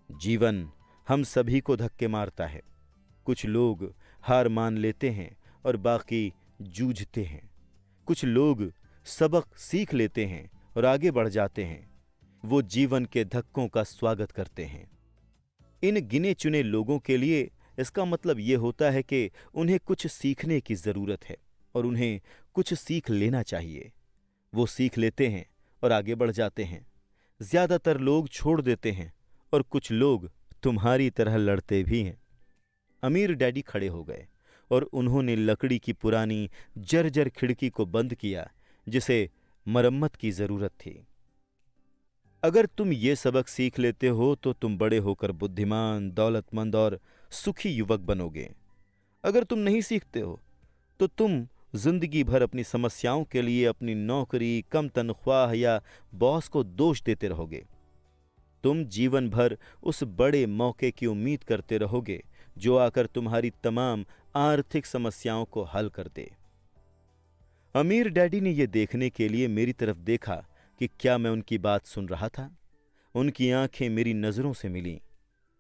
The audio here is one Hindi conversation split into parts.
जीवन हम सभी को धक्के मारता है। कुछ लोग हार मान लेते हैं और बाकी जूझते हैं। कुछ लोग सबक सीख लेते हैं और आगे बढ़ जाते हैं। वो जीवन के धक्कों का स्वागत करते हैं। इन गिने चुने लोगों के लिए इसका मतलब ये होता है कि उन्हें कुछ सीखने की जरूरत है और उन्हें कुछ सीख लेना चाहिए। वो सीख लेते हैं और आगे बढ़ जाते हैं। ज्यादातर लोग छोड़ देते हैं और कुछ लोग तुम्हारी तरह लड़ते भी हैं। अमीर डैडी खड़े हो गए और उन्होंने लकड़ी की पुरानी जर्जर खिड़की को बंद किया जिसे मरम्मत की जरूरत थी। अगर तुम ये सबक सीख लेते हो तो तुम बड़े होकर बुद्धिमान, दौलतमंद और सुखी युवक बनोगे। अगर तुम नहीं सीखते हो तो तुम जिंदगी भर अपनी समस्याओं के लिए अपनी नौकरी, कम तनख्वाह या बॉस को दोष देते रहोगे। तुम जीवन भर उस बड़े मौके की उम्मीद करते रहोगे जो आकर तुम्हारी तमाम आर्थिक समस्याओं को हल कर दे। अमीर डैडी ने यह देखने के लिए मेरी तरफ देखा कि क्या मैं उनकी बात सुन रहा था। उनकी आंखें मेरी नजरों से मिलीं।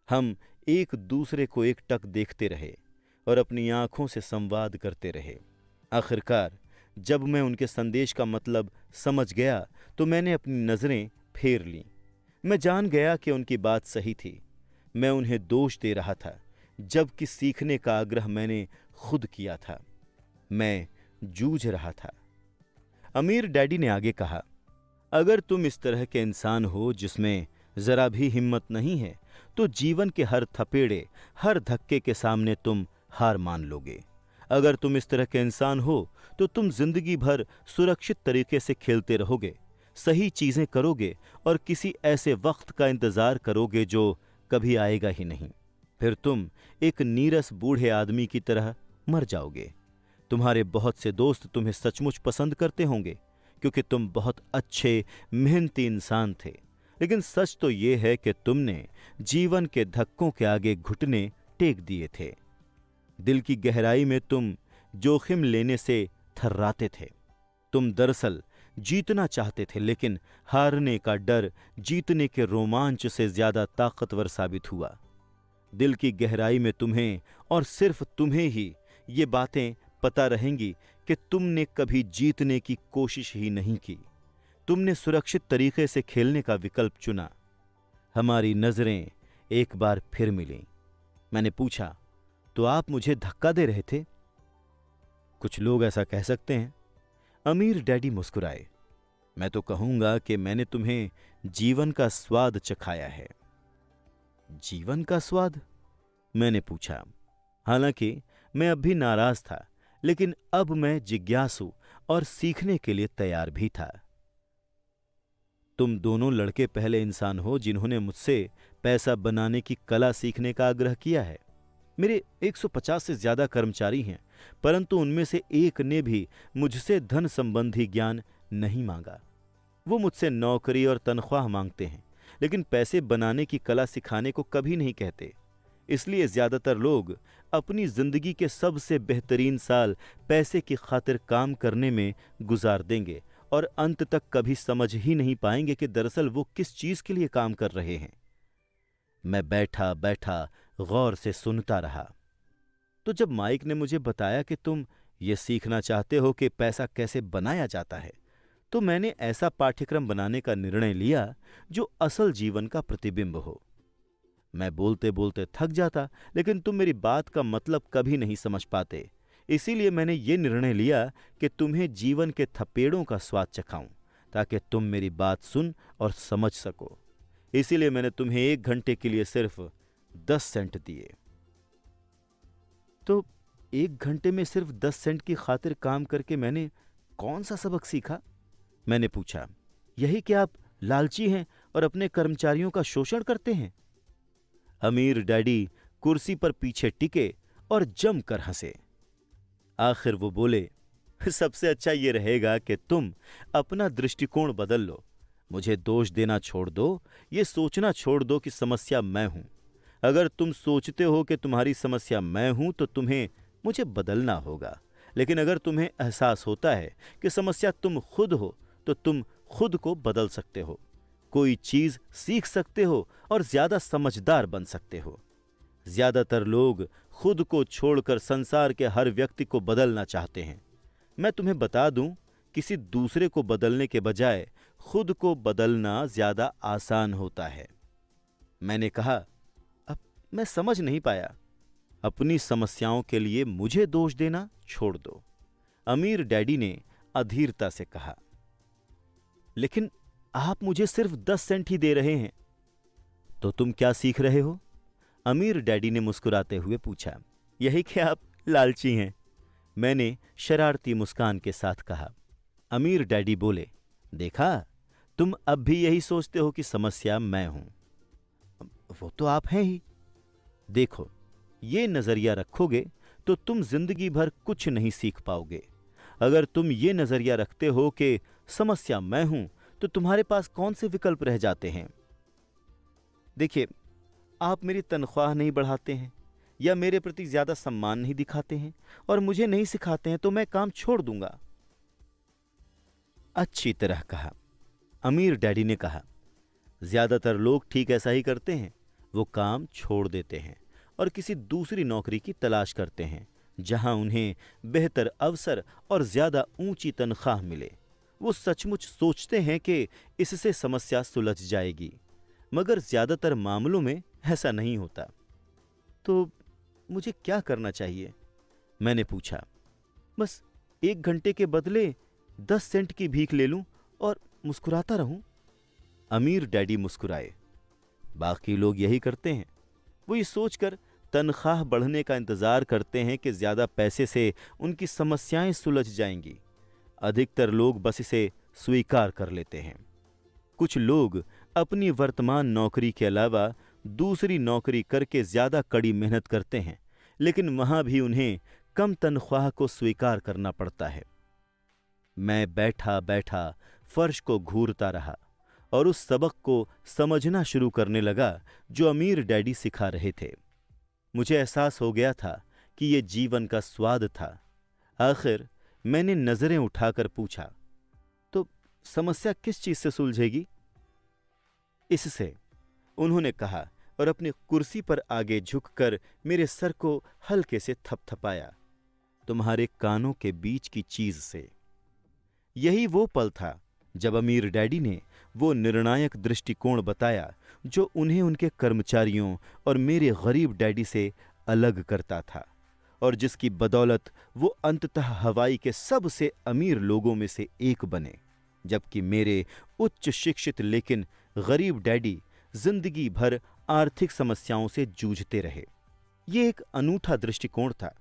हम एक दूसरे को एकटक देखते रहे और अपनी आंखों से संवाद करते रहे। आखिरकार जब मैं उनके संदेश का मतलब समझ गया तो मैंने अपनी नजरें फेर लीं। मैं जान गया कि उनकी बात सही थी। मैं उन्हें दोष दे रहा था जबकि सीखने का आग्रह मैंने खुद किया था। मैं जूझ रहा था। अमीर डैडी ने आगे कहा, अगर तुम इस तरह के इंसान हो जिसमें जरा भी हिम्मत नहीं है तो जीवन के हर थपेड़े, हर धक्के के सामने तुम हार मान लोगे। अगर तुम इस तरह के इंसान हो तो तुम जिंदगी भर सुरक्षित तरीके से खेलते रहोगे, सही चीजें करोगे और किसी ऐसे वक्त का इंतजार करोगे जो कभी आएगा ही नहीं। फिर तुम एक नीरस बूढ़े आदमी की तरह मर जाओगे। तुम्हारे बहुत से दोस्त तुम्हें सचमुच पसंद करते होंगे क्योंकि तुम बहुत अच्छे, मेहनती इंसान थे। लेकिन सच तो यह है कि तुमने जीवन के धक्कों के आगे घुटने टेक दिए थे। दिल की गहराई में तुम जोखिम लेने से थर्राते थे। तुम दरअसल जीतना चाहते थे, लेकिन हारने का डर जीतने के रोमांच से ज्यादा ताकतवर साबित हुआ। दिल की गहराई में तुम्हें और सिर्फ तुम्हें ही ये बातें पता रहेंगी कि तुमने कभी जीतने की कोशिश ही नहीं की। तुमने सुरक्षित तरीके से खेलने का विकल्प चुना। हमारी नजरें एक बार फिर मिलीं। मैंने पूछा, तो आप मुझे धक्का दे रहे थे? कुछ लोग ऐसा कह सकते हैं। अमीर डैडी मुस्कुराए। मैं तो कहूंगा कि मैंने तुम्हें जीवन का स्वाद चखाया है। जीवन का स्वाद? मैंने पूछा। हालांकि मैं अब भी नाराज था, लेकिन अब मैं जिज्ञासु और सीखने के लिए तैयार भी था। तुम दोनों लड़के पहले इंसान हो जिन्होंने मुझसे पैसा बनाने की कला सीखने का आग्रह किया है। मेरे 150 से ज्यादा कर्मचारी हैं, परंतु उनमें से एक ने भी मुझसे धन संबंधी ज्ञान नहीं मांगा। वो मुझसे नौकरी और तनख्वाह मांगते हैं, लेकिन पैसे बनाने की कला सिखाने को कभी नहीं कहते। इसलिए ज्यादातर लोग अपनी जिंदगी के सबसे बेहतरीन साल पैसे की खातिर काम करने में गुजार देंगे और अंत तक कभी समझ ही नहीं पाएंगे कि दरअसल वो किस चीज के लिए काम कर रहे हैं। मैं बैठा बैठा गौर से सुनता रहा। तो जब माइक ने मुझे बताया कि तुम ये सीखना चाहते हो कि पैसा कैसे बनाया जाता है, तो मैंने ऐसा पाठ्यक्रम बनाने का निर्णय लिया जो असल जीवन का प्रतिबिंब हो। मैं बोलते बोलते थक जाता, लेकिन तुम मेरी बात का मतलब कभी नहीं समझ पाते। इसीलिए मैंने ये निर्णय लिया कि तुम्हें जीवन के थपेड़ों का स्वाद चखाऊं, ताकि तुम मेरी बात सुन और समझ सको। इसीलिए मैंने तुम्हें 1 घंटे के लिए सिर्फ 10 सेंट दिए। तो 1 घंटे में सिर्फ 10 सेंट की खातिर काम करके मैंने कौन सा सबक सीखा? मैंने पूछा। यही कि आप लालची हैं और अपने कर्मचारियों का शोषण करते हैं? अमीर डैडी कुर्सी पर पीछे टिके और जमकर हंसे। आखिर वो बोले, सबसे अच्छा ये रहेगा कि तुम अपना दृष्टिकोण बदल लो। मुझे दोष देना छोड़ दो, ये सोचना छोड़ दो कि समस्या मैं हूं। अगर तुम सोचते हो कि तुम्हारी समस्या मैं हूं तो तुम्हें मुझे बदलना होगा। लेकिन अगर तुम्हें एहसास होता है कि समस्या तुम खुद हो तो तुम खुद को बदल सकते हो। कोई चीज सीख सकते हो और ज्यादा समझदार बन सकते हो। ज्यादातर लोग खुद को छोड़कर संसार के हर व्यक्ति को बदलना चाहते हैं। मैं तुम्हें बता दूं, किसी दूसरे को बदलने के बजाय खुद को बदलना ज्यादा आसान होता है। मैंने कहा, अब मैं समझ नहीं पाया। अपनी समस्याओं के लिए मुझे दोष देना छोड़ दो, अमीर डैडी ने अधीरता से कहा। लेकिन आप मुझे सिर्फ 10 सेंट ही दे रहे हैं। तो तुम क्या सीख रहे हो? अमीर डैडी ने मुस्कुराते हुए पूछा। यही कि आप लालची हैं, मैंने शरारती मुस्कान के साथ कहा। अमीर डैडी बोले, देखा, तुम अब भी यही सोचते हो कि समस्या मैं हूं। वो तो आप हैं ही। देखो, ये नजरिया रखोगे तो तुम जिंदगी भर कुछ नहीं सीख पाओगे। अगर तुम ये नजरिया रखते हो कि समस्या मैं हूं, तो तुम्हारे पास कौन से विकल्प रह जाते हैं? देखिए, आप मेरी तनख्वाह नहीं बढ़ाते हैं या मेरे प्रति ज्यादा सम्मान नहीं दिखाते हैं और मुझे नहीं सिखाते हैं, तो मैं काम छोड़ दूंगा। अच्छी तरह कहा, अमीर डैडी ने कहा। ज्यादातर लोग ठीक ऐसा ही करते हैं। वो काम छोड़ देते हैं और किसी दूसरी नौकरी की तलाश करते हैं जहां उन्हें बेहतर अवसर और ज्यादा ऊंची तनख्वाह मिले। वो सचमुच सोचते हैं कि इससे समस्या सुलझ जाएगी, मगर ज्यादातर मामलों में ऐसा नहीं होता। तो मुझे क्या करना चाहिए? मैंने पूछा। बस 1 घंटे के बदले 10 सेंट की भीख ले लूं और मुस्कुराता रहूं? अमीर डैडी मुस्कुराए। बाकी लोग यही करते हैं। वो ये सोचकर तनख्वाह बढ़ने का इंतजार करते हैं कि ज्यादा पैसे से उनकी समस्याएं सुलझ जाएंगी। अधिकतर लोग बस इसे स्वीकार कर लेते हैं। कुछ लोग अपनी वर्तमान नौकरी के अलावा दूसरी नौकरी करके ज्यादा कड़ी मेहनत करते हैं, लेकिन वहां भी उन्हें कम तनख्वाह को स्वीकार करना पड़ता है। मैं बैठा बैठा फर्श को घूरता रहा और उस सबक को समझना शुरू करने लगा जो अमीर डैडी सिखा रहे थे। मुझे एहसास हो गया था कि यह जीवन का स्वाद था। आखिर मैंने नजरें उठाकर पूछा, तो समस्या किस चीज से सुलझेगी? इससे, उन्होंने कहा और अपनी कुर्सी पर आगे झुककर मेरे सर को हल्के से थपथपाया। तुम्हारे कानों के बीच की चीज से। यही वो पल था जब अमीर डैडी ने वो निर्णायक दृष्टिकोण बताया जो उन्हें उनके कर्मचारियों और मेरे गरीब डैडी से अलग करता था और जिसकी बदौलत वो अंततः हवाई के सबसे अमीर लोगों में से एक बने, जबकि मेरे उच्च शिक्षित लेकिन गरीब डैडी जिंदगी भर आर्थिक समस्याओं से जूझते रहे। ये एक अनूठा दृष्टिकोण था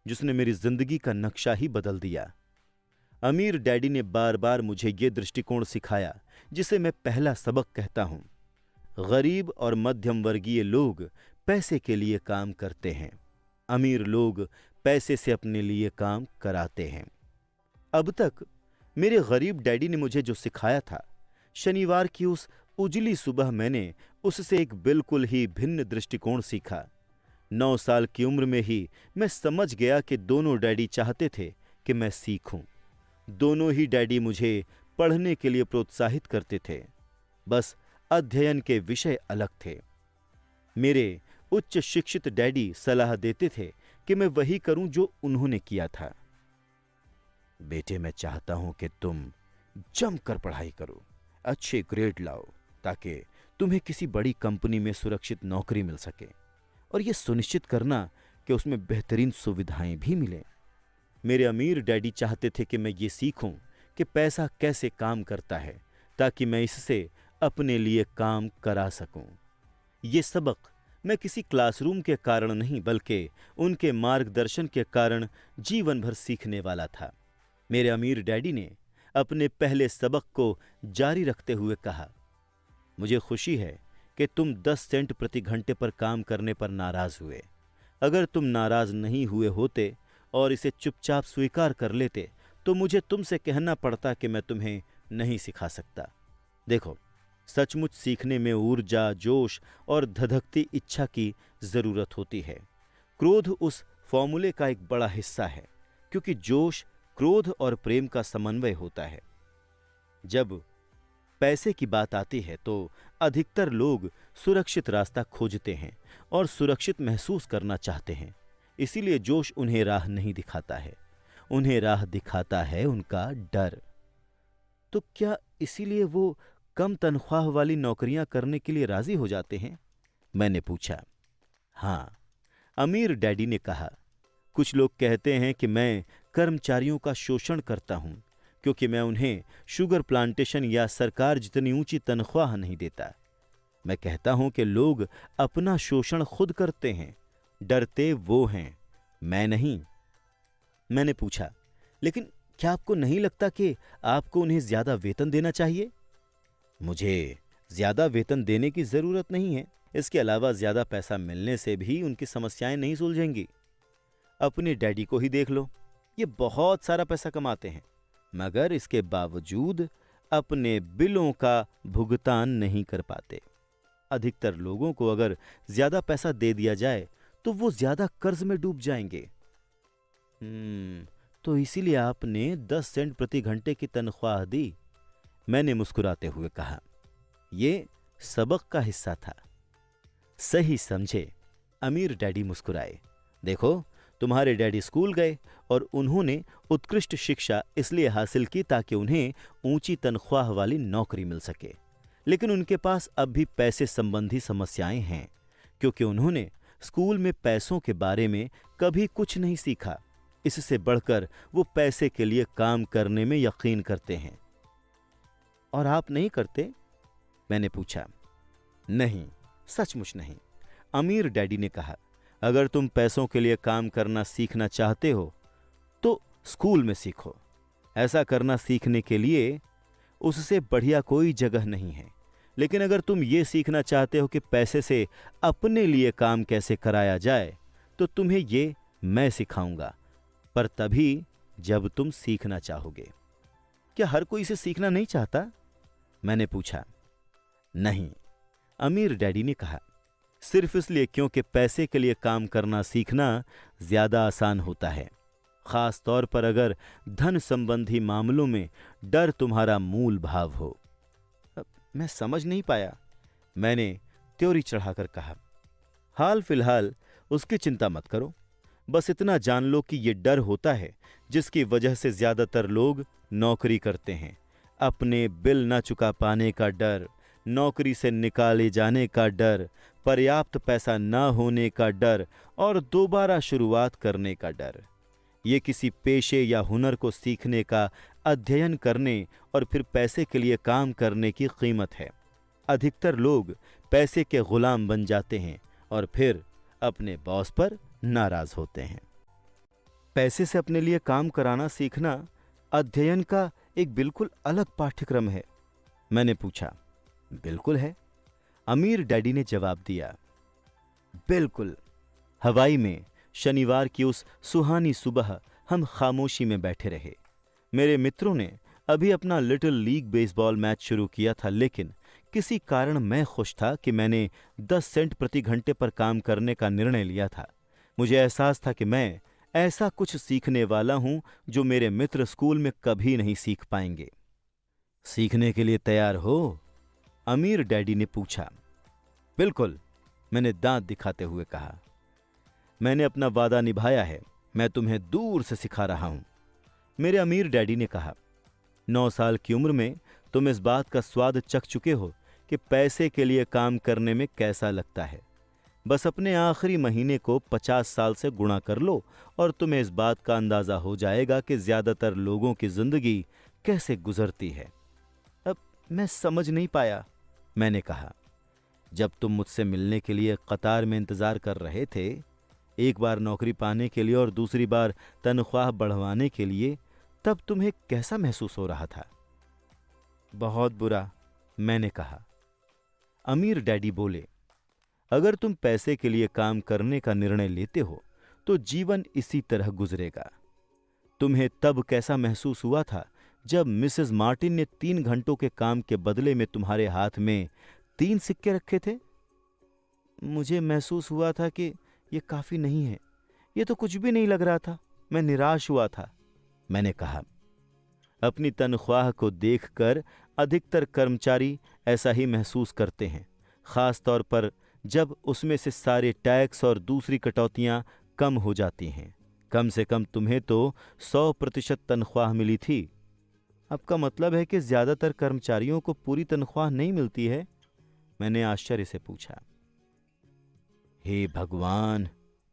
जिसने मेरी जिंदगी का नक्शा ही बदल दिया। अमीर डैडी ने बार बार मुझे ये दृष्टिकोण सिखाया जिसे मैं पहला सबक कहता हूं। गरीब और मध्यम वर्गीय लोग पैसे के लिए काम करते हैं, अमीर लोग पैसे से अपने लिए काम कराते हैं। अब तक मेरे गरीब डैडी ने मुझे जो सिखाया था, शनिवार की उस उजली सुबह मैंने उससे एक बिल्कुल ही भिन्न दृष्टिकोण सीखा। 9 साल की उम्र में ही मैं समझ गया कि दोनों डैडी चाहते थे कि मैं सीखूं। दोनों ही डैडी मुझे पढ़ने के लिए प्रोत्साहित करते थे, बस अध्ययन के विषय अलग थे। मेरे उच्च शिक्षित डैडी सलाह देते थे कि मैं वही करूं जो उन्होंने किया था। बेटे, मैं चाहता हूं कि तुम जमकर पढ़ाई करो, अच्छे ग्रेड लाओ, ताकि तुम्हें किसी बड़ी कंपनी में सुरक्षित नौकरी मिल सके, और यह सुनिश्चित करना कि उसमें बेहतरीन सुविधाएं भी मिलें। मेरे अमीर डैडी चाहते थे कि मैं ये सीखूं कि पैसा कैसे काम करता है, ताकि मैं इससे अपने लिए काम करा सकूं। ये सबक मैं किसी क्लासरूम के कारण नहीं, बल्कि उनके मार्गदर्शन के कारण जीवन भर सीखने वाला था। मेरे अमीर डैडी ने अपने पहले सबक को जारी रखते हुए कहा, मुझे खुशी है कि तुम 10 सेंट प्रति घंटे पर काम करने पर नाराज हुए। अगर तुम नाराज नहीं हुए होते और इसे चुपचाप स्वीकार कर लेते, तो मुझे तुमसे कहना पड़ता कि मैं तुम्हें नहीं सिखा सकता। देखो, सचमुच सीखने में ऊर्जा, जोश और धधकती इच्छा की जरूरत होती है। क्रोध उस फॉर्मूले का एक बड़ा हिस्सा है, क्योंकि जोश, क्रोध और प्रेम का समन्वय होता है। जब पैसे की बात आती है तो अधिकतर लोग सुरक्षित रास्ता खोजते हैं और सुरक्षित महसूस करना चाहते हैं। इसीलिए जोश उन्हें राह नहीं दिखाता है, उन्हें राह दिखाता है उनका डर। तो क्या इसीलिए वो कम तनख्वाह वाली नौकरियां करने के लिए राजी हो जाते हैं? मैंने पूछा। हाँ, अमीर डैडी ने कहा। कुछ लोग कहते हैं कि मैं कर्मचारियों का शोषण करता हूं क्योंकि मैं उन्हें शुगर प्लांटेशन या सरकार जितनी ऊंची तनख्वाह नहीं देता। मैं कहता हूं कि लोग अपना शोषण खुद करते हैं, डरते वो हैं, मैं नहीं। मैंने पूछा, लेकिन क्या आपको नहीं लगता कि आपको उन्हें ज्यादा वेतन देना चाहिए? मुझे ज्यादा वेतन देने की जरूरत नहीं है। इसके अलावा ज्यादा पैसा मिलने से भी उनकी समस्याएं नहीं सुलझेंगी। अपने डैडी को ही देख लो, ये बहुत सारा पैसा कमाते हैं मगर इसके बावजूद अपने बिलों का भुगतान नहीं कर पाते। अधिकतर लोगों को अगर ज्यादा पैसा दे दिया जाए तो वो ज्यादा कर्ज में डूब जाएंगे। तो इसीलिए आपने 10 सेंट प्रति घंटे की तनख्वाह दी? मैंने मुस्कुराते हुए कहा। ये सबक का हिस्सा था। सही समझे, अमीर डैडी मुस्कुराए। देखो, तुम्हारे डैडी स्कूल गए और उन्होंने उत्कृष्ट शिक्षा इसलिए हासिल की ताकि उन्हें ऊंची तनख्वाह वाली नौकरी मिल सके। लेकिन उनके पास अब भी पैसे संबंधी समस्याएं हैं क्योंकि उन्होंने स्कूल में पैसों के बारे में कभी कुछ नहीं सीखा। इससे बढ़कर वो पैसे के लिए काम करने में यकीन करते हैं। और आप नहीं करते? मैंने पूछा। नहीं, सचमुच नहीं, अमीर डैडी ने कहा। अगर तुम पैसों के लिए काम करना सीखना चाहते हो तो स्कूल में सीखो। ऐसा करना सीखने के लिए उससे बढ़िया कोई जगह नहीं है। लेकिन अगर तुम ये सीखना चाहते हो कि पैसे से अपने लिए काम कैसे कराया जाए तो तुम्हें ये मैं सिखाऊंगा, पर तभी जब तुम सीखना चाहोगे। क्या हर कोई इसे सीखना नहीं चाहता? मैंने पूछा। नहीं, अमीर डैडी ने कहा। सिर्फ इसलिए क्योंकि पैसे के लिए काम करना सीखना ज्यादा आसान होता है, खास तौर पर अगर धन संबंधी मामलों में डर तुम्हारा मूल भाव हो। मैं समझ नहीं पाया, मैंने त्योरी चढ़ाकर कहा। हाल फिलहाल उसकी चिंता मत करो, बस इतना जान लो कि यह डर होता है जिसकी वजह से ज्यादातर लोग नौकरी करते हैं। अपने बिल न चुका पाने का डर, नौकरी से निकाले जाने का डर, पर्याप्त पैसा न होने का डर और दोबारा शुरुआत करने का डर। ये किसी पेशे या हुनर को सीखने का, अध्ययन करने और फिर पैसे के लिए काम करने की कीमत है। अधिकतर लोग पैसे के गुलाम बन जाते हैं और फिर अपने बॉस पर नाराज होते हैं। पैसे से अपने लिए काम कराना सीखना अध्ययन का एक बिल्कुल अलग पाठ्यक्रम है। मैंने पूछा। बिल्कुल है, अमीर डैडी ने जवाब दिया। बिल्कुल। हवाई में शनिवार की उस सुहानी सुबह हम खामोशी में बैठे रहे। मेरे मित्रों ने अभी अपना लिटिल लीग बेसबॉल मैच शुरू किया था, लेकिन किसी कारण मैं खुश था कि मैंने 10 सेंट प्रति घंटे पर काम करने का निर्णय लिया था। मुझे एहसास था कि मैं ऐसा कुछ सीखने वाला हूं जो मेरे मित्र स्कूल में कभी नहीं सीख पाएंगे। सीखने के लिए तैयार हो? अमीर डैडी ने पूछा। बिल्कुल, मैंने दांत दिखाते हुए कहा। मैंने अपना वादा निभाया है, मैं तुम्हें दूर से सिखा रहा हूं। मेरे अमीर डैडी ने कहा। 9 साल की उम्र में तुम इस बात का स्वाद चख चुके हो कि पैसे के लिए काम करने में कैसा लगता है। बस अपने आखिरी महीने को 50 साल से गुणा कर लो और तुम्हें इस बात का अंदाजा हो जाएगा कि ज्यादातर लोगों की जिंदगी कैसे गुजरती है। अब मैं समझ नहीं पाया, मैंने कहा। जब तुम मुझसे मिलने के लिए कतार में इंतजार कर रहे थे, एक बार नौकरी पाने के लिए और दूसरी बार तनख्वाह बढ़वाने के लिए, तब तुम्हें कैसा महसूस हो रहा था? बहुत बुरा, मैंने कहा। अमीर डैडी बोले, अगर तुम पैसे के लिए काम करने का निर्णय लेते हो तो जीवन इसी तरह गुजरेगा। तुम्हें तब कैसा महसूस हुआ था जब मिसेस मार्टिन ने 3 घंटों के काम के बदले में तुम्हारे हाथ में 3 सिक्के रखे थे? मुझे महसूस हुआ था कि यह काफी नहीं है, यह तो कुछ भी नहीं लग रहा था। मैं निराश हुआ था, मैंने कहा। अपनी तनख्वाह को देखकर अधिकतर कर्मचारी ऐसा ही महसूस करते हैं, खास तौर पर जब उसमें से सारे टैक्स और दूसरी कटौतियां कम हो जाती हैं। कम से कम तुम्हें तो 100% तनख्वाह मिली थी। आपका मतलब है कि ज्यादातर कर्मचारियों को पूरी तनख्वाह नहीं मिलती है? मैंने आश्चर्य से पूछा। हे भगवान,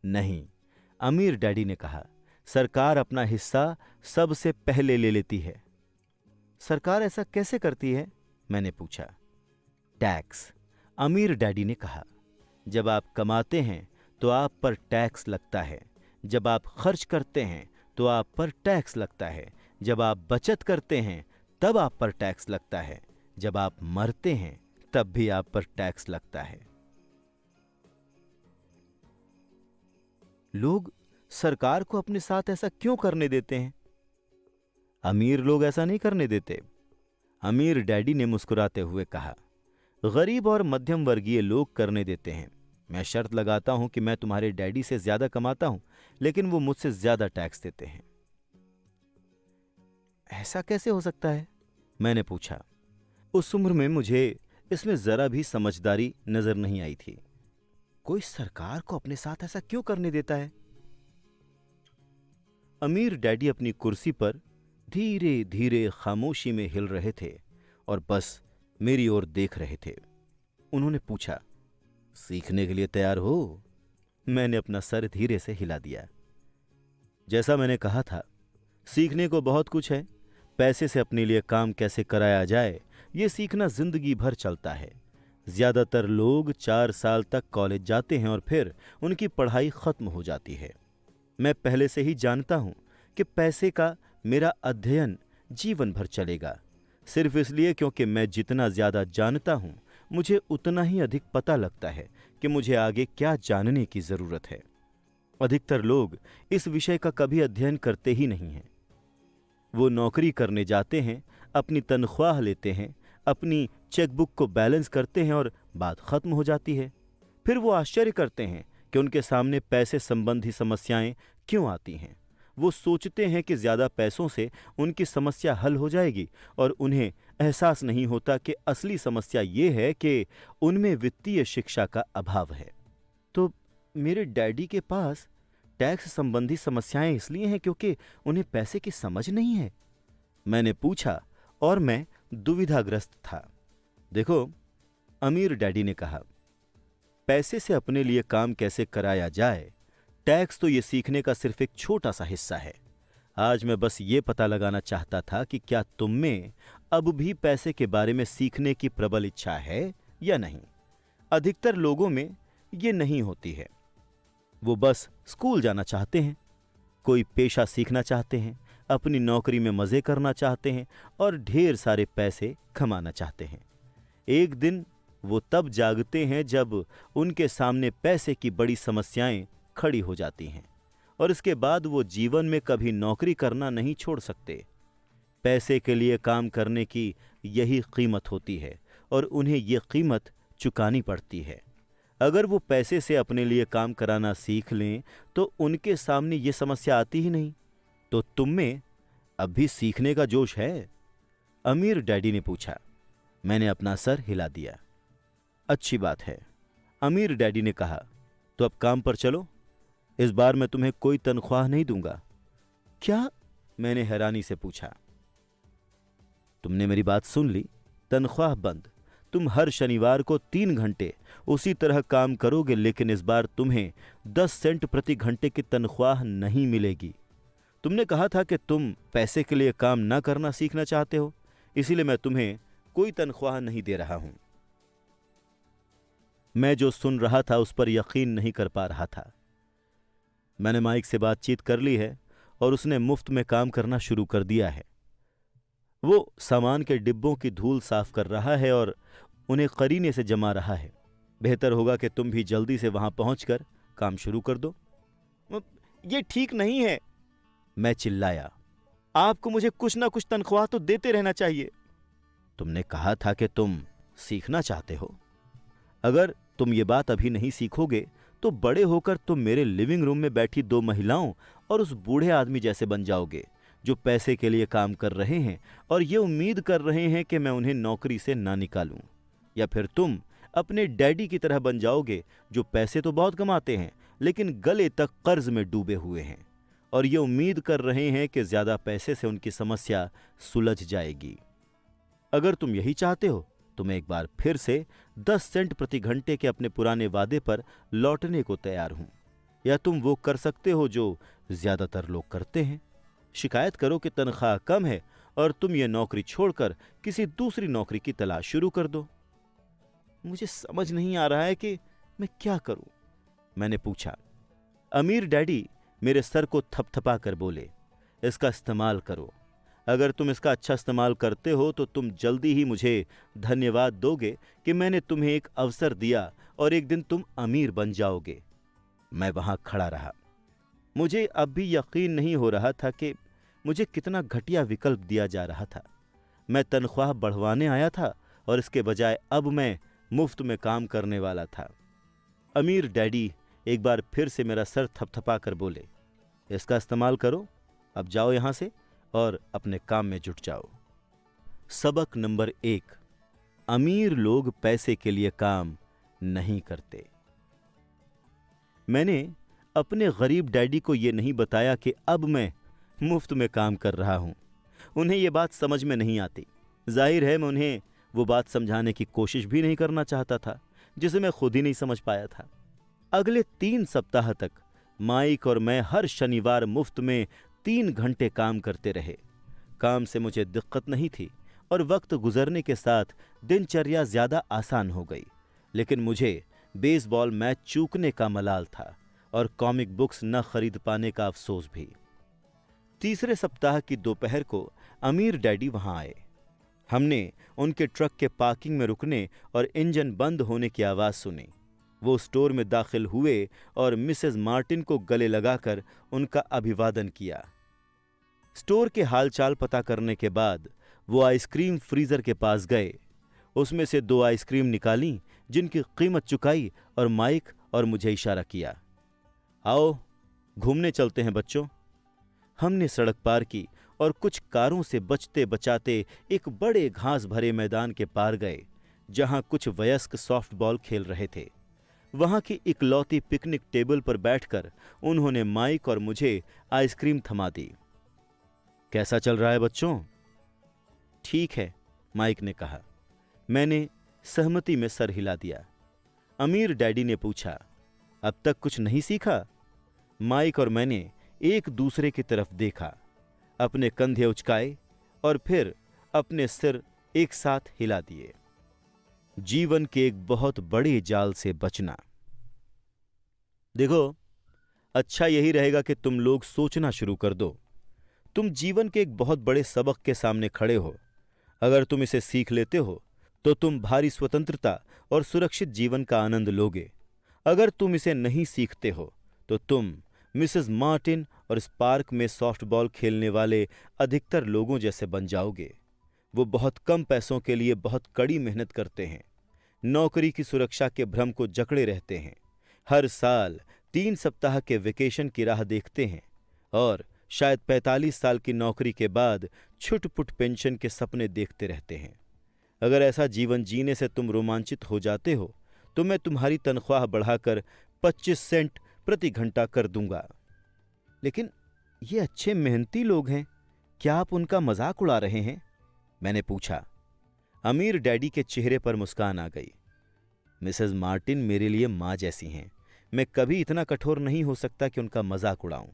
नहीं, अमीर डैडी ने कहा। सरकार अपना हिस्सा सबसे पहले ले लेती है। सरकार ऐसा कैसे करती है? मैंने पूछा। टैक्स, अमीर डैडी ने कहा। जब आप कमाते हैं तो आप पर टैक्स लगता है, जब आप खर्च करते हैं तो आप पर टैक्स लगता है, जब आप बचत करते हैं तब आप पर टैक्स लगता है, जब आप मरते हैं तब भी आप पर टैक्स लगता है। लोग सरकार को अपने साथ ऐसा क्यों करने देते हैं? अमीर लोग ऐसा नहीं करने देते, अमीर डैडी ने मुस्कुराते हुए कहा। गरीब और मध्यम वर्गीय लोग करने देते हैं। मैं शर्त लगाता हूं कि मैं तुम्हारे डैडी से ज्यादा कमाता हूं, लेकिन वो मुझसे ज्यादा टैक्स देते हैं। ऐसा कैसे हो सकता है? मैंने पूछा। उस उम्र में मुझे इसमें जरा भी समझदारी नजर नहीं आई थी। कोई सरकार को अपने साथ ऐसा क्यों करने देता है? अमीर डैडी अपनी कुर्सी पर धीरे धीरे खामोशी में हिल रहे थे और बस मेरी ओर देख रहे थे। उन्होंने पूछा, सीखने के लिए तैयार हो? मैंने अपना सर धीरे से हिला दिया। जैसा मैंने कहा था, सीखने को बहुत कुछ है। पैसे से अपने लिए काम कैसे कराया जाए, ये सीखना जिंदगी भर चलता है। ज्यादातर लोग 4 साल तक कॉलेज जाते हैं और फिर उनकी पढ़ाई खत्म हो जाती है। मैं पहले से ही जानता हूं कि पैसे का मेरा अध्ययन जीवन भर चलेगा, सिर्फ इसलिए क्योंकि मैं जितना ज्यादा जानता हूं, मुझे उतना ही अधिक पता लगता है कि मुझे आगे क्या जानने की जरूरत है। अधिकतर लोग इस विषय का कभी अध्ययन करते ही नहीं हैं। वो नौकरी करने जाते हैं, अपनी तनख्वाह लेते हैं, अपनी चेकबुक को बैलेंस करते हैं और बात खत्म हो जाती है। फिर वो आश्चर्य करते हैं कि उनके सामने पैसे संबंधी समस्याएं क्यों आती हैं। वो सोचते हैं कि ज्यादा पैसों से उनकी समस्या हल हो जाएगी और उन्हें एहसास नहीं होता कि असली समस्या ये है कि उनमें वित्तीय शिक्षा का अभाव है। तो मेरे डैडी के पास टैक्स संबंधी समस्याएं इसलिए हैं क्योंकि उन्हें पैसे की समझ नहीं है? मैंने पूछा और मैं दुविधाग्रस्त था। देखो, अमीर डैडी ने कहा, पैसे से अपने लिए काम कैसे कराया जाए, टैक्स तो ये सीखने का सिर्फ एक छोटा सा हिस्सा है। आज मैं बस ये पता लगाना चाहता था कि क्या तुम में अब भी पैसे के बारे में सीखने की प्रबल इच्छा है या नहीं। अधिकतर लोगों में ये नहीं होती है। वो बस स्कूल जाना चाहते हैं, कोई पेशा सीखना चाहते हैं, अपनी नौकरी में मजे करना चाहते हैं और ढेर सारे पैसे कमाना चाहते हैं। एक दिन वो तब जागते हैं जब उनके सामने पैसे की बड़ी समस्याएं खड़ी हो जाती हैं और इसके बाद वो जीवन में कभी नौकरी करना नहीं छोड़ सकते। पैसे के लिए काम करने की यही कीमत होती है और उन्हें ये कीमत चुकानी पड़ती है। अगर वो पैसे से अपने लिए काम कराना सीख लें तो उनके सामने ये समस्या आती ही नहीं। तो तुम में अब भी सीखने का जोश है? अमीर डैडी ने पूछा। मैंने अपना सर हिला दिया। अच्छी बात है, अमीर डैडी ने कहा। तो अब काम पर चलो, इस बार मैं तुम्हें कोई तनख्वाह नहीं दूंगा। क्या? मैंने हैरानी से पूछा। तुमने मेरी बात सुन ली, तनख्वाह बंद। तुम हर शनिवार को 3 घंटे उसी तरह काम करोगे, लेकिन इस बार तुम्हें 10 सेंट प्रति घंटे की तनख्वाह नहीं मिलेगी। तुमने कहा था कि तुम पैसे के लिए काम ना करना सीखना चाहते हो, इसीलिए मैं तुम्हें कोई तनख्वाह नहीं दे रहा हूं। मैं जो सुन रहा था उस पर यकीन नहीं कर पा रहा था। मैंने माइक से बातचीत कर ली है और उसने मुफ्त में काम करना शुरू कर दिया है। वो सामान के डिब्बों की धूल साफ कर रहा है और उन्हें करीने से जमा रहा है। बेहतर होगा कि तुम भी जल्दी से वहां पहुंचकर काम शुरू कर दो। ये ठीक नहीं है, मैं चिल्लाया। आपको मुझे कुछ ना कुछ तनख्वाह तो देते रहना चाहिए। तुमने कहा था कि तुम सीखना चाहते हो। अगर तुम ये बात अभी नहीं सीखोगे तो बड़े होकर तुम मेरे लिविंग रूम में बैठी 2 महिलाओं और उस बूढ़े आदमी जैसे बन जाओगे जो पैसे के लिए काम कर रहे हैं और ये उम्मीद कर रहे हैं कि मैं उन्हें नौकरी से ना निकालूं। या फिर तुम अपने डैडी की तरह बन जाओगे, जो पैसे तो बहुत कमाते हैं लेकिन गले तक कर्ज में डूबे हुए हैं और ये उम्मीद कर रहे हैं कि ज्यादा पैसे से उनकी समस्या सुलझ जाएगी। अगर तुम यही चाहते हो तो मैं एक बार फिर से 10 सेंट प्रति घंटे के अपने पुराने वादे पर लौटने को तैयार हूं। या तुम वो कर सकते हो जो ज्यादातर लोग करते हैं, शिकायत करो कि तनख्वाह कम है और तुम ये नौकरी छोड़कर किसी दूसरी नौकरी की तलाश शुरू कर दो। मुझे समझ नहीं आ रहा है कि मैं क्या करूं, मैंने पूछा। अमीर डैडी मेरे सर को थपथपा कर बोले, इसका इस्तेमाल करो। अगर तुम इसका अच्छा इस्तेमाल करते हो तो तुम जल्दी ही मुझे धन्यवाद दोगे कि मैंने तुम्हें एक अवसर दिया और एक दिन तुम अमीर बन जाओगे। मैं वहां खड़ा रहा। मुझे अब भी यकीन नहीं हो रहा था कि मुझे कितना घटिया विकल्प दिया जा रहा था। मैं तनख्वाह बढ़वाने आया था और इसके बजाय अब मैं मुफ्त में काम करने वाला था। अमीर डैडी एक बार फिर से मेरा सर थपथपा कर बोले, इसका इस्तेमाल करो, अब जाओ यहां से और अपने काम में जुट जाओ। सबक नंबर 1, अमीर लोग पैसे के लिए काम नहीं करते। मैंने अपने गरीब डैडी को यह नहीं बताया कि अब मैं मुफ्त में काम कर रहा हूं। उन्हें यह बात समझ में नहीं आती। जाहिर है मैं उन्हें वो बात समझाने की कोशिश भी नहीं करना चाहता था जिसे मैं खुद ही नहीं समझ पाया था। अगले 3 सप्ताह तक माइक और मैं हर शनिवार मुफ्त में 3 घंटे काम करते रहे। काम से मुझे दिक्कत नहीं थी और वक्त गुजरने के साथ दिनचर्या ज्यादा आसान हो गई। लेकिन मुझे बेसबॉल मैच चूकने का मलाल था और कॉमिक बुक्स न खरीद पाने का अफसोस भी। तीसरे सप्ताह की दोपहर को अमीर डैडी वहां आए। हमने उनके ट्रक के पार्किंग में रुकने और इंजन बंद होने की आवाज सुनी। वो स्टोर में दाखिल हुए और मिसेस मार्टिन को गले लगाकर उनका अभिवादन किया। स्टोर के हालचाल पता करने के बाद वो आइसक्रीम फ्रीजर के पास गए। उसमें से 2 आइसक्रीम निकाली जिनकी कीमत चुकाई और माइक और मुझे इशारा किया, आओ घूमने चलते हैं बच्चों। हमने सड़क पार की और कुछ कारों से बचते बचाते एक बड़े घास भरे मैदान के पार गए जहां कुछ वयस्क सॉफ्टबॉल खेल रहे थे। वहां की इकलौती पिकनिक टेबल पर बैठकर उन्होंने माइक और मुझे आइसक्रीम थमा दी। कैसा चल रहा है बच्चों? ठीक है, माइक ने कहा। मैंने सहमति में सर हिला दिया। अमीर डैडी ने पूछा, अब तक कुछ नहीं सीखा? माइक और मैंने एक दूसरे की तरफ देखा, अपने कंधे उचकाए और फिर अपने सिर एक साथ हिला दिए। जीवन के एक बहुत बड़े जाल से बचना। देखो, अच्छा यही रहेगा कि तुम लोग सोचना शुरू कर दो। तुम जीवन के एक बहुत बड़े सबक के सामने खड़े हो। अगर तुम इसे सीख लेते हो तो तुम भारी स्वतंत्रता और सुरक्षित जीवन का आनंद लोगे। अगर तुम इसे नहीं सीखते हो तो तुम मिसेस मार्टिन और इस पार्क में सॉफ्टबॉल खेलने वाले अधिकतर लोगों जैसे बन जाओगे। वो बहुत कम पैसों के लिए बहुत कड़ी मेहनत करते हैं, नौकरी की सुरक्षा के भ्रम को जकड़े रहते हैं, हर साल 3 सप्ताह के वेकेशन की राह देखते हैं और शायद 45 साल की नौकरी के बाद छुट-पुट पेंशन के सपने देखते रहते हैं। अगर ऐसा जीवन जीने से तुम रोमांचित हो जाते हो तो मैं तुम्हारी तनख्वाह बढ़ाकर 25 सेंट प्रति घंटा कर दूंगा। लेकिन ये अच्छे मेहनती लोग हैं, क्या आप उनका मजाक उड़ा रहे हैं? मैंने पूछा। अमीर डैडी के चेहरे पर मुस्कान आ गई। मिसेस मार्टिन मेरे लिए मां जैसी हैं। मैं कभी इतना कठोर नहीं हो सकता कि उनका मजाक उड़ाऊं।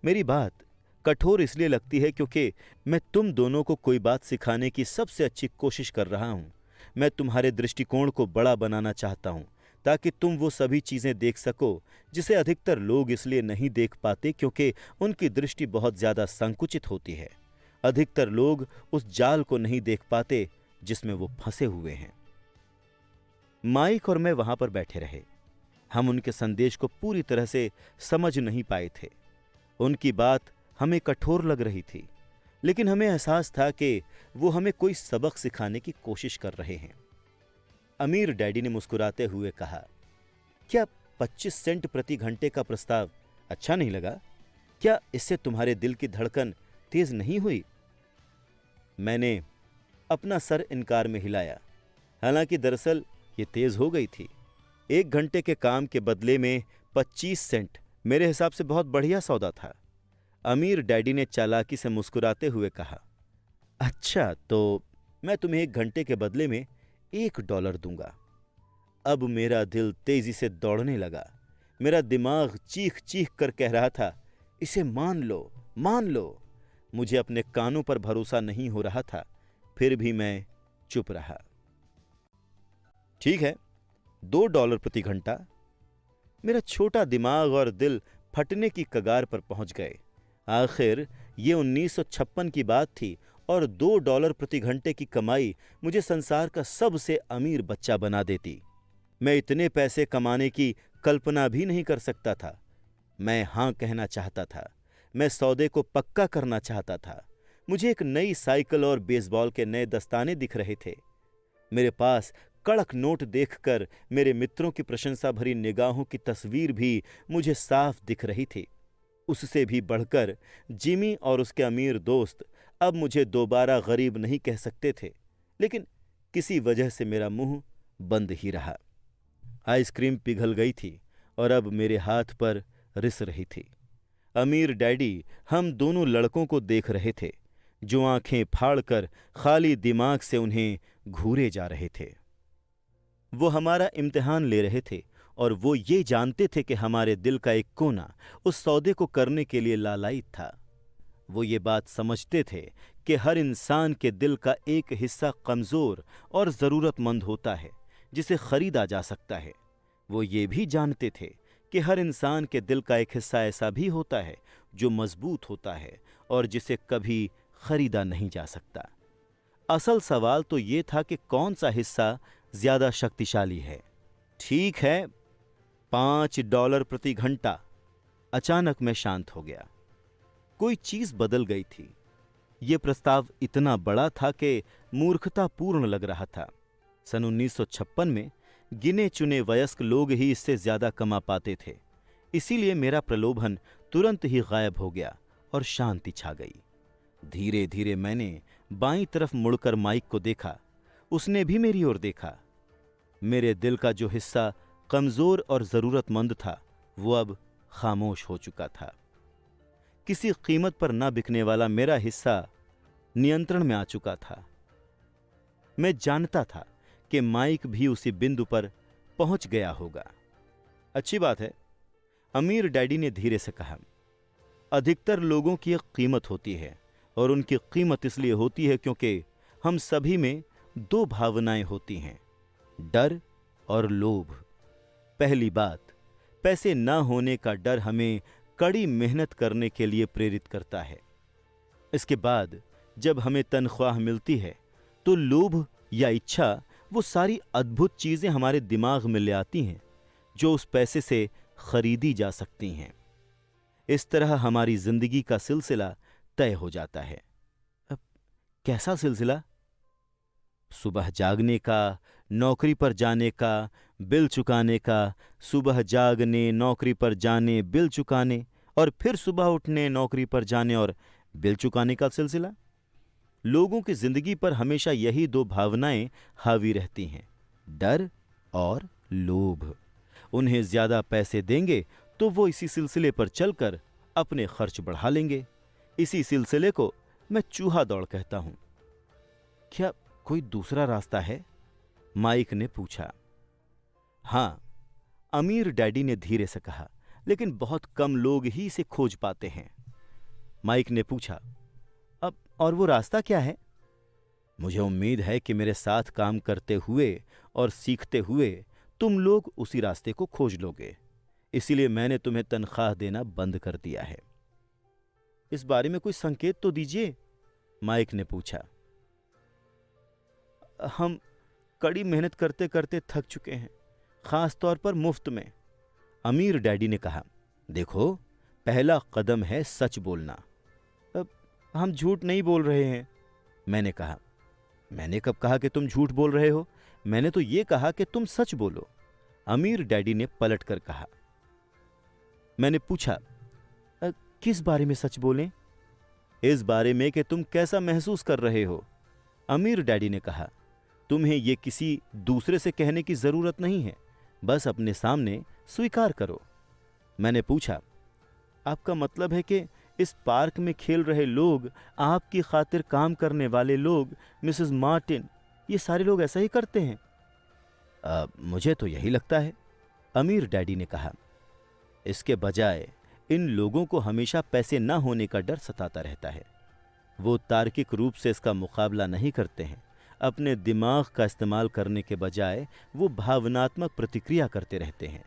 मेरी बात कठोर इसलिए लगती है क्योंकि मैं तुम दोनों को कोई बात सिखाने की सबसे अच्छी कोशिश कर रहा हूं। मैं तुम्हारे दृष्टिकोण को बड़ा बनाना चाहता हूं ताकि तुम वो सभी चीजें देख सको जिसे अधिकतर लोग इसलिए नहीं देख पाते क्योंकि उनकी दृष्टि बहुत ज्यादा संकुचित होती है। अधिकतर लोग उस जाल को नहीं देख पाते जिसमें वो फंसे हुए हैं। माइक और मैं वहां पर बैठे रहे। हम उनके संदेश को पूरी तरह से समझ नहीं पाए थे। उनकी बात हमें कठोर लग रही थी, लेकिन हमें एहसास था कि वो हमें कोई सबक सिखाने की कोशिश कर रहे हैं। अमीर डैडी ने मुस्कुराते हुए कहा, क्या 25 सेंट प्रति घंटे का प्रस्ताव अच्छा नहीं लगा? क्या इससे तुम्हारे दिल की धड़कन तेज नहीं हुई? मैंने अपना सर इनकार में हिलाया। हालांकि दरअसल ये तेज हो गई थी। 1 घंटे के काम के बदले में 25 सेंट मेरे हिसाब से बहुत बढ़िया सौदा था। अमीर डैडी ने चालाकी से मुस्कुराते हुए कहा, अच्छा, तो मैं तुम्हें 1 घंटे के बदले में $1 दूंगा। अब मेरा दिल तेजी से दौड़ने लगा। मेरा दिमाग चीख चीख कर कह रहा था, इसे मान लो, मान लो। मुझे अपने कानों पर भरोसा नहीं हो रहा था, फिर भी मैं चुप रहा। ठीक है, $2 प्रति घंटा। मेरा छोटा दिमाग और दिल फटने की कगार पर पहुंच गए। आखिर ये 1956 की बात थी और $2 प्रति घंटे की कमाई मुझे संसार का सबसे अमीर बच्चा बना देती। मैं इतने पैसे कमाने की कल्पना भी नहीं कर सकता था। मैं हां कहना चाहता था। मैं सौदे को पक्का करना चाहता था। मुझे एक नई साइकिल और बेसबॉल के नए दस्ताने दिख रहे थे। मेरे पास कड़क नोट देखकर मेरे मित्रों की प्रशंसा भरी निगाहों की तस्वीर भी मुझे साफ दिख रही थी। उससे भी बढ़कर जिमी और उसके अमीर दोस्त अब मुझे दोबारा गरीब नहीं कह सकते थे, लेकिन किसी वजह से मेरा मुंह बंद ही रहा। आइसक्रीम पिघल गई थी और अब मेरे हाथ पर रिस रही थी। अमीर डैडी हम दोनों लड़कों को देख रहे थे, जो आंखें फाड़कर खाली दिमाग से उन्हें घूरे जा रहे थे। वो हमारा इम्तिहान ले रहे थे और वो ये जानते थे कि हमारे दिल का एक कोना उस सौदे को करने के लिए लालायित था। वो ये बात समझते थे कि हर इंसान के दिल का एक हिस्सा कमजोर और जरूरतमंद होता है, जिसे खरीदा जा सकता है। वो ये भी जानते थे कि हर इंसान के दिल का एक हिस्सा ऐसा भी होता है जो मजबूत होता है और जिसे कभी खरीदा नहीं जा सकता। असल सवाल तो ये था कि कौन सा हिस्सा ज्यादा शक्तिशाली है। ठीक है, $5 प्रति घंटा। अचानक मैं शांत हो गया। कोई चीज बदल गई थी। यह प्रस्ताव इतना बड़ा था कि मूर्खतापूर्ण लग रहा था। सन 1956 में गिने चुने वयस्क लोग ही इससे ज्यादा कमा पाते थे। इसीलिए मेरा प्रलोभन तुरंत ही गायब हो गया और शांति छा गई। धीरे धीरे मैंने बाईं तरफ मुड़कर माइक को देखा। उसने भी मेरी ओर देखा। मेरे दिल का जो हिस्सा कमजोर और जरूरतमंद था, वो अब खामोश हो चुका था। किसी कीमत पर ना बिकने वाला मेरा हिस्सा नियंत्रण में आ चुका था। मैं जानता था कि माइक भी उसी बिंदु पर पहुंच गया होगा। अच्छी बात है, अमीर डैडी ने धीरे से कहा। अधिकतर लोगों की एक कीमत होती है और उनकी कीमत इसलिए होती है क्योंकि हम सभी में 2 भावनाएं होती हैं, डर और लोभ। पहली बात, पैसे ना होने का डर हमें कड़ी मेहनत करने के लिए प्रेरित करता है। इसके बाद जब हमें तनख्वाह मिलती है तो लोभ या इच्छा वो सारी अद्भुत चीजें हमारे दिमाग में ले आती हैं जो उस पैसे से खरीदी जा सकती हैं। इस तरह हमारी जिंदगी का सिलसिला तय हो जाता है। अब कैसा सिलसिला? सुबह जागने का, नौकरी पर जाने का, बिल चुकाने का, सुबह जागने, नौकरी पर जाने, बिल चुकाने और फिर सुबह उठने, नौकरी पर जाने और बिल चुकाने का सिलसिला। लोगों की जिंदगी पर हमेशा यही 2 भावनाएं हावी रहती हैं, डर और लोभ। उन्हें ज्यादा पैसे देंगे तो वो इसी सिलसिले पर चलकर अपने खर्च बढ़ा लेंगे। इसी सिलसिले को मैं चूहा दौड़ कहता हूं। क्या कोई दूसरा रास्ता है? माइक ने पूछा। हां, अमीर डैडी ने धीरे से कहा, लेकिन बहुत कम लोग ही इसे खोज पाते हैं। माइक ने पूछा, अब और वो रास्ता क्या है? मुझे उम्मीद है कि मेरे साथ काम करते हुए और सीखते हुए तुम लोग उसी रास्ते को खोज लोगे। इसीलिए मैंने तुम्हें तनख्वाह देना बंद कर दिया है। इस बारे में कोई संकेत तो दीजिए, माइक ने पूछा। हम कड़ी मेहनत करते करते थक चुके हैं, खास तौर पर मुफ्त में, अमीर डैडी ने कहा। देखो, पहला कदम है सच बोलना। अब हम झूठ नहीं बोल रहे हैं, मैंने कहा। मैंने कब कहा कि तुम झूठ बोल रहे हो? मैंने तो ये कहा कि तुम सच बोलो, अमीर डैडी ने पलट कर कहा। मैंने पूछा, किस बारे में सच बोलें? इस बारे में कि तुम कैसा महसूस कर रहे हो। अमीर डैडी ने कहा, तुम्हें ये किसी दूसरे से कहने की जरूरत नहीं है, बस अपने सामने स्वीकार करो। मैंने पूछा, आपका मतलब है कि इस पार्क में खेल रहे लोग, आपकी खातिर काम करने वाले लोग, मिसेस मार्टिन, ये सारे लोग ऐसा ही करते हैं? मुझे तो यही लगता है, अमीर डैडी ने कहा। इसके बजाय इन लोगों को हमेशा पैसे न होने का डर सताता रहता है। वो तार्किक रूप से इसका मुकाबला नहीं करते हैं। अपने दिमाग का इस्तेमाल करने के बजाय वो भावनात्मक प्रतिक्रिया करते रहते हैं।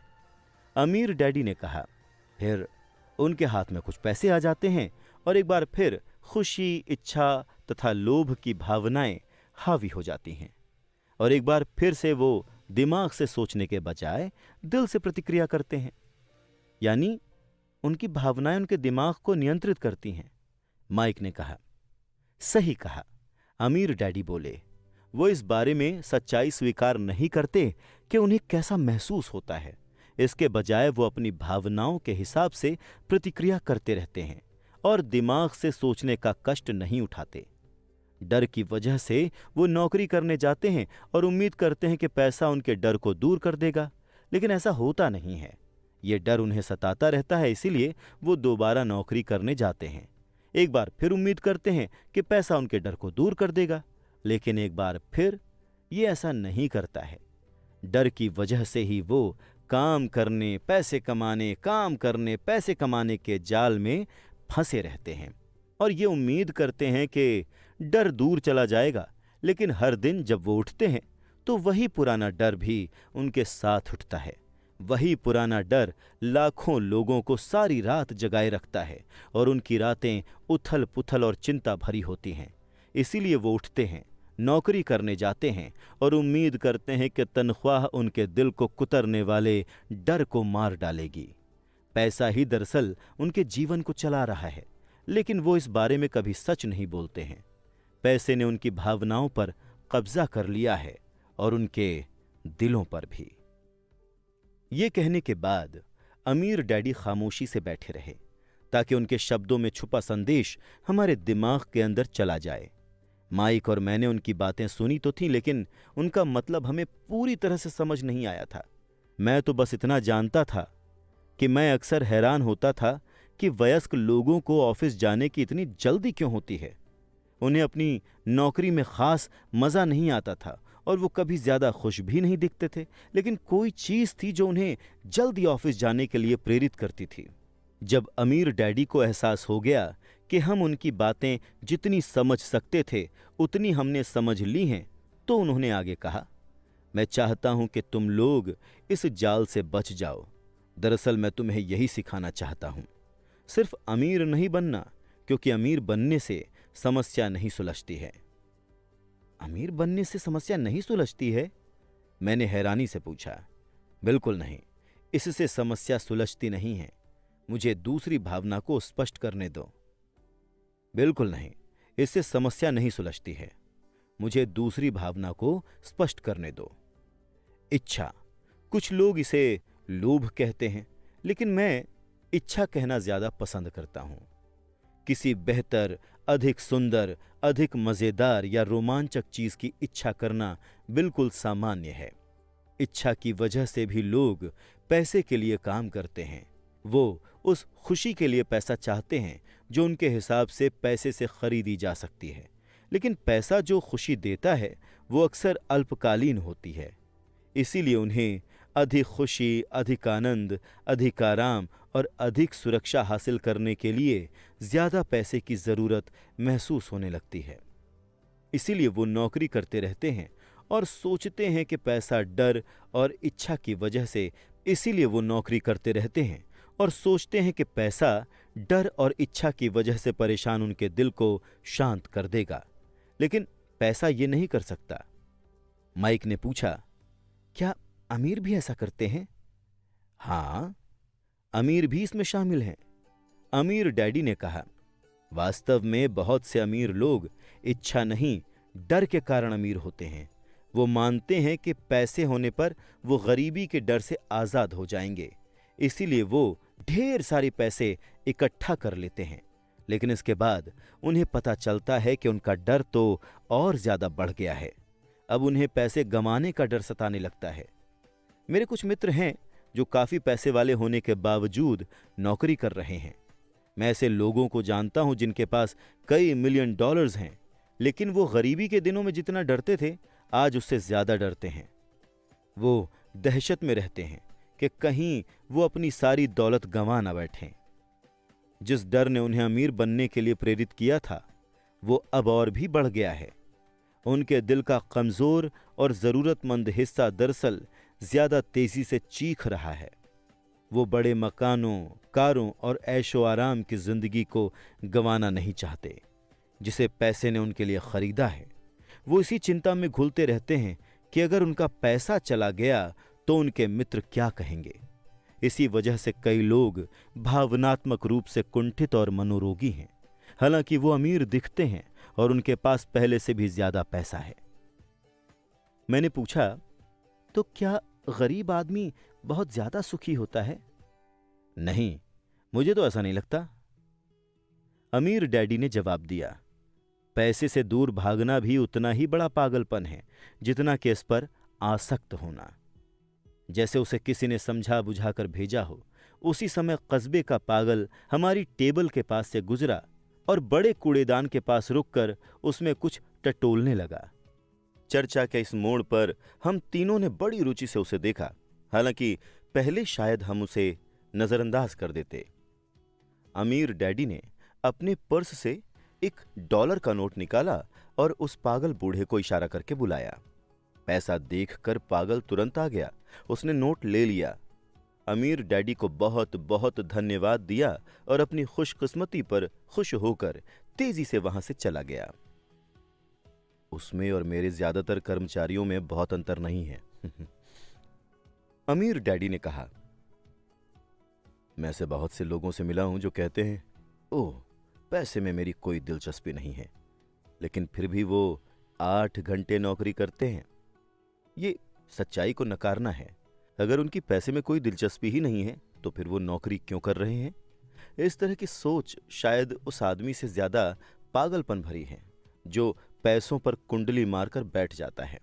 अमीर डैडी ने कहा, फिर उनके हाथ में कुछ पैसे आ जाते हैं और एक बार फिर खुशी, इच्छा तथा लोभ की भावनाएं हावी हो जाती हैं और एक बार फिर से वो दिमाग से सोचने के बजाय दिल से प्रतिक्रिया करते हैं। यानी उनकी भावनाएं उनके दिमाग को नियंत्रित करती हैं। माइक ने कहा। सही कहा, अमीर डैडी बोले। वो इस बारे में सच्चाई स्वीकार नहीं करते कि उन्हें कैसा महसूस होता है। इसके बजाय वो अपनी भावनाओं के हिसाब से प्रतिक्रिया करते रहते हैं और दिमाग से सोचने का कष्ट नहीं उठाते। डर की वजह से वो नौकरी करने जाते हैं और उम्मीद करते हैं कि पैसा उनके डर को दूर कर देगा, लेकिन ऐसा होता नहीं है। ये डर उन्हें सताता रहता है, इसीलिए वो दोबारा नौकरी करने जाते हैं। एक बार फिर उम्मीद करते हैं कि पैसा उनके डर को दूर कर देगा, लेकिन एक बार फिर ये ऐसा नहीं करता है। डर की वजह से ही वो काम करने, पैसे कमाने, काम करने, पैसे कमाने के जाल में फंसे रहते हैं और ये उम्मीद करते हैं कि डर दूर चला जाएगा, लेकिन हर दिन जब वो उठते हैं तो वही पुराना डर भी उनके साथ उठता है। वही पुराना डर लाखों लोगों को सारी रात जगाए रखता है और उनकी रातें उथल पुथल और चिंता भरी होती हैं। इसीलिए वो उठते हैं, नौकरी करने जाते हैं और उम्मीद करते हैं कि तनख्वाह उनके दिल को कुतरने वाले डर को मार डालेगी। पैसा ही दरअसल उनके जीवन को चला रहा है, लेकिन वो इस बारे में कभी सच नहीं बोलते हैं। पैसे ने उनकी भावनाओं पर कब्जा कर लिया है और उनके दिलों पर भी। ये कहने के बाद अमीर डैडी खामोशी से बैठे रहे ताकि उनके शब्दों में छुपा संदेश हमारे दिमाग के अंदर चला जाए। माइक और मैंने उनकी बातें सुनी तो थीं, लेकिन उनका मतलब हमें पूरी तरह से समझ नहीं आया था। मैं तो बस इतना जानता था कि मैं अक्सर हैरान होता था कि वयस्क लोगों को ऑफिस जाने की इतनी जल्दी क्यों होती है। उन्हें अपनी नौकरी में खास मज़ा नहीं आता था और वो कभी ज़्यादा खुश भी नहीं दिखते थे, लेकिन कोई चीज़ थी जो उन्हें जल्दी ऑफिस जाने के लिए प्रेरित करती थी। जब अमीर डैडी को एहसास हो गया कि हम उनकी बातें जितनी समझ सकते थे उतनी हमने समझ ली हैं, तो उन्होंने आगे कहा, मैं चाहता हूं कि तुम लोग इस जाल से बच जाओ। दरअसल मैं तुम्हें यही सिखाना चाहता हूं। सिर्फ अमीर नहीं बनना, क्योंकि अमीर बनने से समस्या नहीं सुलझती है। अमीर बनने से समस्या नहीं सुलझती है? मैंने हैरानी से पूछा। बिल्कुल नहीं, इससे समस्या सुलझती नहीं है। मुझे दूसरी भावना को स्पष्ट करने दो। बिल्कुल नहीं, इससे समस्या नहीं सुलझती है। मुझे दूसरी भावना को स्पष्ट करने दो। इच्छा। कुछ लोग इसे लोभ कहते हैं, लेकिन मैं इच्छा कहना ज्यादा पसंद करता हूं। किसी बेहतर, अधिक सुंदर, अधिक मजेदार या रोमांचक चीज की इच्छा करना बिल्कुल सामान्य है। इच्छा की वजह से भी लोग पैसे के लिए काम करते हैं। वो उस खुशी के लिए पैसा चाहते हैं जो उनके हिसाब से पैसे से खरीदी जा सकती है, लेकिन पैसा जो खुशी देता है वो अक्सर अल्पकालीन होती है। इसीलिए उन्हें अधिक खुशी, अधिक आनंद, अधिक आराम और अधिक सुरक्षा हासिल करने के लिए ज्यादा पैसे की जरूरत महसूस होने लगती है। इसीलिए वो नौकरी करते रहते हैं और सोचते हैं कि पैसा डर और इच्छा की वजह से इसीलिए वो नौकरी करते रहते हैं और सोचते हैं कि पैसा डर और इच्छा की वजह से परेशान उनके दिल को शांत कर देगा, लेकिन पैसा ये नहीं कर सकता। माइक ने पूछा, क्या अमीर भी ऐसा करते हैं? हाँ, अमीर भी इसमें शामिल हैं। अमीर डैडी ने कहा, वास्तव में बहुत से अमीर लोग इच्छा नहीं, डर के कारण अमीर होते हैं। वो मानते हैं कि पैसे होने पर वो गरीबी के डर से आजाद हो जाएंगे, इसीलिए वो ढेर सारे पैसे इकट्ठा कर लेते हैं। लेकिन इसके बाद उन्हें पता चलता है कि उनका डर तो और ज्यादा बढ़ गया है। अब उन्हें पैसे गंवाने का डर सताने लगता है। मेरे कुछ मित्र हैं जो काफी पैसे वाले होने के बावजूद नौकरी कर रहे हैं। मैं ऐसे लोगों को जानता हूं जिनके पास कई मिलियन डॉलर्स हैं, लेकिन वो गरीबी के दिनों में जितना डरते थे आज उससे ज्यादा डरते हैं। वो दहशत में रहते हैं कि कहीं वो अपनी सारी दौलत गंवा ना बैठें। जिस डर ने उन्हें अमीर बनने के लिए प्रेरित किया था वो अब और भी बढ़ गया है। उनके दिल का कमजोर और जरूरतमंद हिस्सा दरअसल ज्यादा तेजी से चीख रहा है। वो बड़े मकानों, कारों और ऐशो आराम की जिंदगी को गंवाना नहीं चाहते जिसे पैसे ने उनके लिए खरीदा है। वो इसी चिंता में घुलते रहते हैं कि अगर उनका पैसा चला गया तो उनके मित्र क्या कहेंगे। इसी वजह से कई लोग भावनात्मक रूप से कुंठित और मनोरोगी हैं, हालांकि वो अमीर दिखते हैं और उनके पास पहले से भी ज्यादा पैसा है। मैंने पूछा, तो क्या गरीब आदमी बहुत ज्यादा सुखी होता है? नहीं, मुझे तो ऐसा नहीं लगता। अमीर डैडी ने जवाब दिया, पैसे से दूर भागना भी उतना ही बड़ा पागलपन है जितना कि इस पर आसक्त होना। जैसे उसे किसी ने समझा बुझाकर भेजा हो। उसी समय कस्बे का पागल हमारी टेबल के पास से गुजरा और बड़े कूड़ेदान के पास रुककर उसमें कुछ टटोलने लगा। चर्चा के इस मोड़ पर हम तीनों ने बड़ी रुचि से उसे देखा, हालांकि पहले शायद हम उसे नजरअंदाज कर देते। अमीर डैडी ने अपने पर्स से $1 का नोट निकाला और उस पागल बूढ़े को इशारा करके बुलाया। पैसा देखकर पागल तुरंत आ गया। उसने नोट ले लिया, अमीर डैडी को बहुत बहुत धन्यवाद दिया और अपनी खुशकिस्मती पर खुश होकर तेजी से वहां से चला गया। उसमें और मेरे ज्यादातर कर्मचारियों में बहुत अंतर नहीं है। अमीर डैडी ने कहा, मैं ऐसे बहुत से लोगों से मिला हूं जो कहते हैं, ओह, पैसे में मेरी कोई दिलचस्पी नहीं है, लेकिन फिर भी वो 8 घंटे नौकरी करते हैं। ये सच्चाई को नकारना है। अगर उनकी पैसे में कोई दिलचस्पी ही नहीं है तो फिर वो नौकरी क्यों कर रहे हैं? इस तरह की सोच शायद उस आदमी से ज्यादा पागलपन भरी है जो पैसों पर कुंडली मारकर बैठ जाता है।